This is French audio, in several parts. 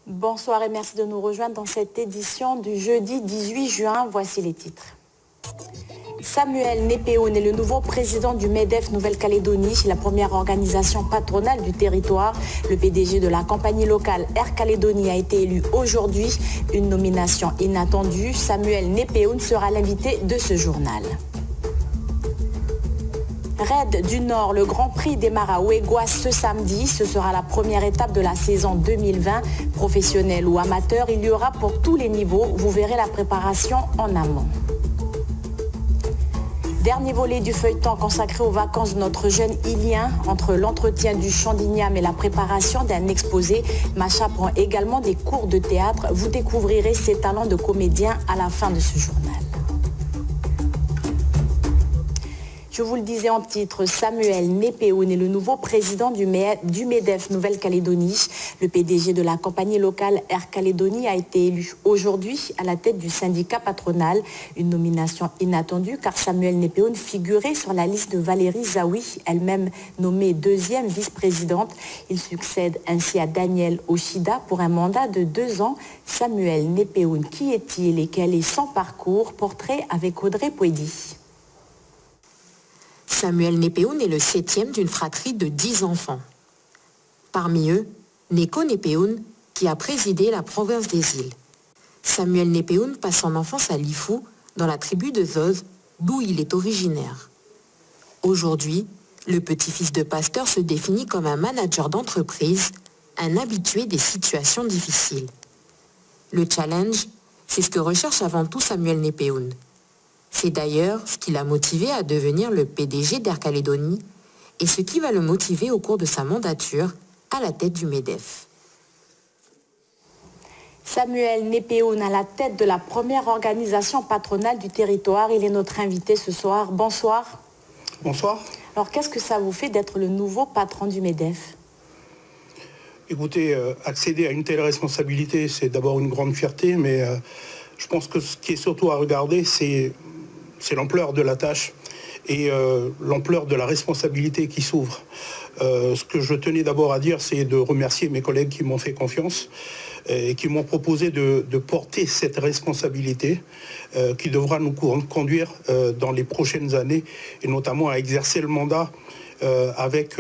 Bonsoir et merci de nous rejoindre dans cette édition du jeudi 18 juin. Voici les titres. Samuel Népeoun est le nouveau président du MEDEF Nouvelle-Calédonie, la première organisation patronale du territoire. Le PDG de la compagnie locale Air Calédonie a été élu aujourd'hui. Une nomination inattendue. Samuel Népeoun sera l'invité de ce journal. Raid du Nord, le Grand Prix démarre à Ouégoua ce samedi. Ce sera la première étape de la saison 2020. Professionnel ou amateur, il y aura pour tous les niveaux. Vous verrez la préparation en amont. Dernier volet du feuilleton consacré aux vacances de notre jeune Ilien. Entre l'entretien du chant d'Ignam et la préparation d'un exposé, Macha prend également des cours de théâtre. Vous découvrirez ses talents de comédien à la fin de ce journal. Je vous le disais en titre, Samuel Népeoun est le nouveau président du MEDEF Nouvelle-Calédonie. Le PDG de la compagnie locale Air Calédonie a été élu aujourd'hui à la tête du syndicat patronal. Une nomination inattendue car Samuel Népeoun figurait sur la liste de Valérie Zawi, elle-même nommée deuxième vice-présidente. Il succède ainsi à Daniel Oshida pour un mandat de 2 ans. Samuel Népeoun, qui est-il et quel est son parcours? Portrait avec Audrey Pouedi. Samuel Népeoun est le 7e d'une fratrie de 10 enfants. Parmi eux, Neko Népeoun, qui a présidé la province des îles. Samuel Népeoun passe son enfance à Lifou, dans la tribu de Zoz, d'où il est originaire. Aujourd'hui, le petit-fils de pasteur se définit comme un manager d'entreprise, un habitué des situations difficiles. Le challenge, c'est ce que recherche avant tout Samuel Népeoun. C'est d'ailleurs ce qui l'a motivé à devenir le PDG d'Air Calédonie et ce qui va le motiver au cours de sa mandature à la tête du MEDEF. Samuel Népeoun à la tête de la première organisation patronale du territoire. Il est notre invité ce soir. Bonsoir. Bonsoir. Alors qu'est-ce que ça vous fait d'être le nouveau patron du MEDEF? Écoutez, accéder à une telle responsabilité, c'est d'abord une grande fierté, mais je pense que ce qui est surtout à regarder, c'est l'ampleur de la tâche et l'ampleur de la responsabilité qui s'ouvre. Ce que je tenais d'abord à dire, c'est de remercier mes collègues qui m'ont fait confiance et qui m'ont proposé de porter cette responsabilité qui devra nous conduire dans les prochaines années et notamment à exercer le mandat avec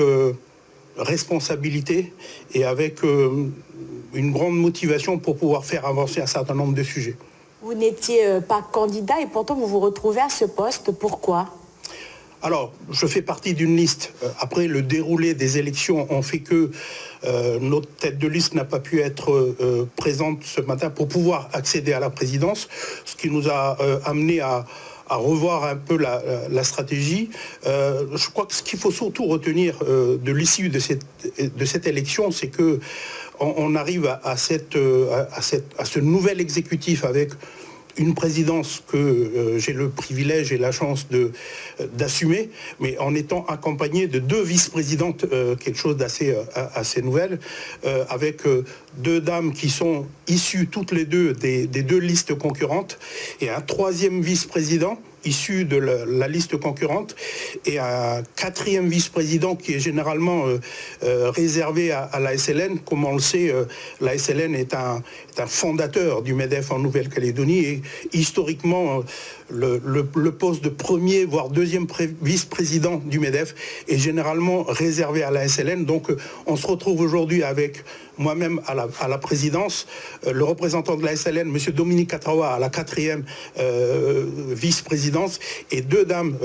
responsabilité et avec une grande motivation pour pouvoir faire avancer un certain nombre de sujets. Vous n'étiez pas candidat et pourtant vous vous retrouvez à ce poste. Pourquoi? Alors, je fais partie d'une liste. Après, le déroulé des élections ont fait que notre tête de liste n'a pas pu être présente ce matin pour pouvoir accéder à la présidence, ce qui nous a amené à revoir un peu la stratégie. Je crois que ce qu'il faut surtout retenir de l'issue de cette élection, c'est que on arrive à ce nouvel exécutif avec une présidence que j'ai le privilège et la chance d'assumer, mais en étant accompagné de 2 vice-présidentes, quelque chose assez nouvelle, avec 2 dames qui sont issues toutes les deux des 2 listes concurrentes, et un 3e vice-président issu de la liste concurrente, et un 4e vice-président qui est généralement réservé à la SLN. Comme on le sait, la SLN est un fondateur du MEDEF en Nouvelle-Calédonie, et historiquement, le poste de 1er, voire 2e vice-président du MEDEF est généralement réservé à la SLN. Donc on se retrouve aujourd'hui avec moi-même à la présidence, le représentant de la SLN, M. Dominique Catraoua, à la 4e vice-présidence, et 2 dames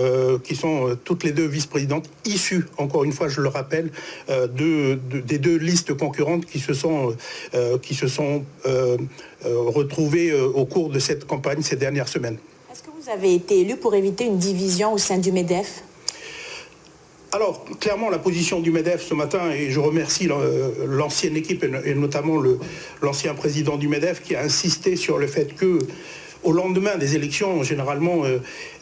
qui sont toutes les 2 vice-présidentes, issues, encore une fois, je le rappelle, des 2 listes concurrentes qui se sont retrouvées au cours de cette campagne ces dernières semaines. Est-ce que vous avez été élu pour éviter une division au sein du MEDEF? Alors, clairement, la position du MEDEF ce matin, et je remercie l'ancienne équipe et notamment l'ancien président du MEDEF qui a insisté sur le fait que, au lendemain des élections, généralement,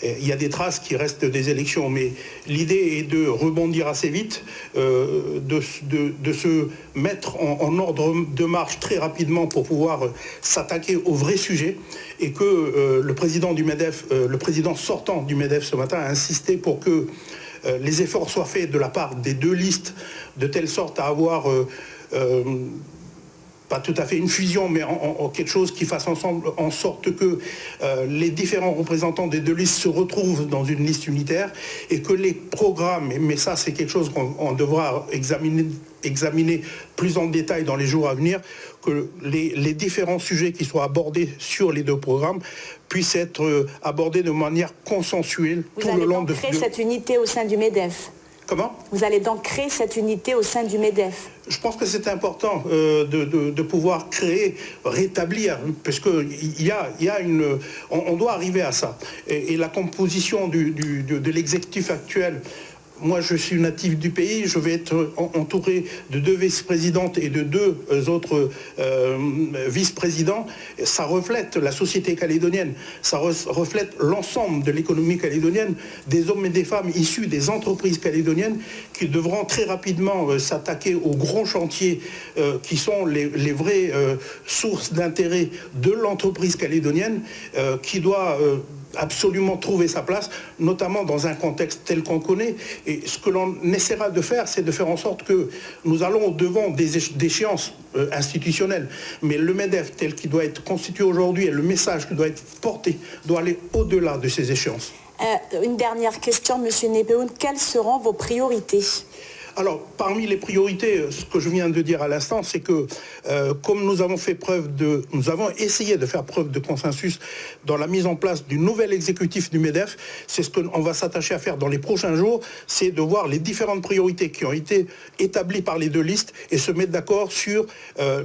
il y a des traces qui restent des élections, mais l'idée est de rebondir assez vite, de se mettre en ordre de marche très rapidement pour pouvoir s'attaquer au vrai sujet, et que le président du MEDEF, le président sortant du MEDEF ce matin a insisté pour que les efforts soient faits de la part des 2 listes, de telle sorte à avoir pas tout à fait une fusion, mais en quelque chose qui fasse ensemble en sorte que les différents représentants des deux listes se retrouvent dans une liste unitaire et que les programmes, mais ça c'est quelque chose qu'on devra examiner plus en détail dans les jours à venir, que les différents sujets qui soient abordés sur les deux programmes puissent être abordés de manière consensuelle tout le long de... Vous allez donc créer cette unité au sein du MEDEF? Comment? Vous allez donc créer cette unité au sein du MEDEF? Je pense que c'est important de pouvoir créer, rétablir, parce qu'il y a une... On doit arriver à ça. Et la composition de l'exécutif actuel... Moi, je suis natif du pays, je vais être entouré de 2 vice-présidentes et de 2 autres vice-présidents. Ça reflète la société calédonienne, ça reflète l'ensemble de l'économie calédonienne, des hommes et des femmes issus des entreprises calédoniennes qui devront très rapidement s'attaquer aux grands chantiers qui sont les vraies sources d'intérêt de l'entreprise calédonienne qui doit... absolument trouver sa place, notamment dans un contexte tel qu'on connaît. Et ce que l'on essaiera de faire, c'est de faire en sorte que nous allons au-devant des échéances institutionnelles. Mais le MEDEF tel qu'il doit être constitué aujourd'hui et le message qui doit être porté doit aller au-delà de ces échéances. Une dernière question, Monsieur Népeoun. Quelles seront vos priorités ? Alors, parmi les priorités, ce que je viens de dire à l'instant, c'est que comme nous avons essayé de faire preuve de consensus dans la mise en place du nouvel exécutif du MEDEF, c'est ce qu'on va s'attacher à faire dans les prochains jours, c'est de voir les différentes priorités qui ont été établies par les deux listes et se mettre d'accord sur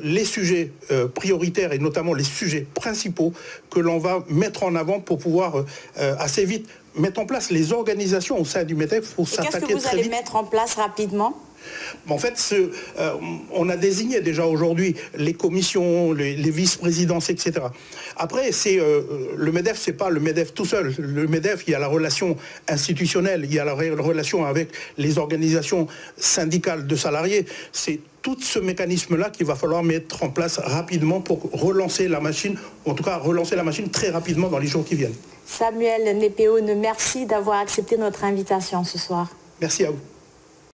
les sujets prioritaires et notamment les sujets principaux que l'on va mettre en avant pour pouvoir assez vite mettre en place les organisations au sein du MEDEF pour s'attaquer très vite. Qu'est-ce que vous allez mettre en place rapidement ? En fait, on a désigné déjà aujourd'hui les commissions, les vice-présidences, etc. Après, le MEDEF, c'est pas le MEDEF tout seul. Le MEDEF, il y a la relation institutionnelle, il y a la relation avec les organisations syndicales de salariés. C'est tout ce mécanisme-là qu'il va falloir mettre en place rapidement pour relancer la machine, en tout cas relancer la machine très rapidement dans les jours qui viennent. Samuel Népeoun, merci d'avoir accepté notre invitation ce soir. Merci à vous.